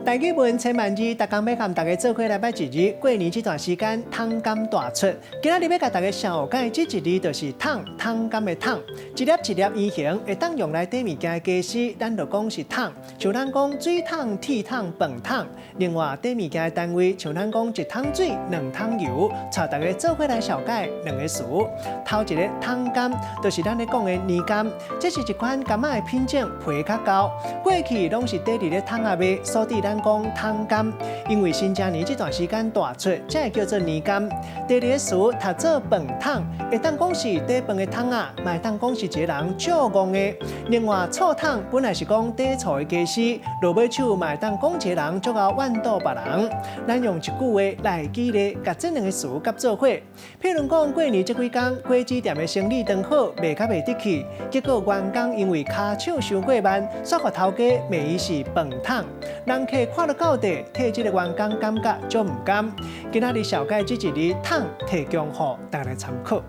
大语文千万字，大家要和大家做伙来摆一日。过年这段时间，汤柑大出。今仔日要甲大家小解这一字，就是汤柑的汤，一粒一粒圆形，会当用来底物件的家私，咱就讲是汤。像咱讲水桶、铁桶、饭桶。另外底物件的单位，像咱讲一桶水、2桶油，带大家做伙来小解2个词。头一个汤柑，就是咱咧讲的年柑，这是一款柑仔的品种，皮较厚。过去拢是底伫咧桶仔卖，所以咱讲汤柑，因为新正年这段时间大出，才会叫做年柑。第二个词读做饭桶，会当讲是底饭的桶仔，嘛会当讲是一个人照顾的。另外醋桶本来是讲底厝的家私，落尾手嘛会当讲一个人足够怨妒别人。咱用一句话来举例，甲这2个词夹做伙。譬如讲过年这几天，果子店的生意刚好，卖较袂得去，结果员工因为骹手伤过慢，煞互头家骂伊是饭桶。人客看了到底，替这个员工感觉足唔甘。今仔日小解这一日桶提供予大家参考。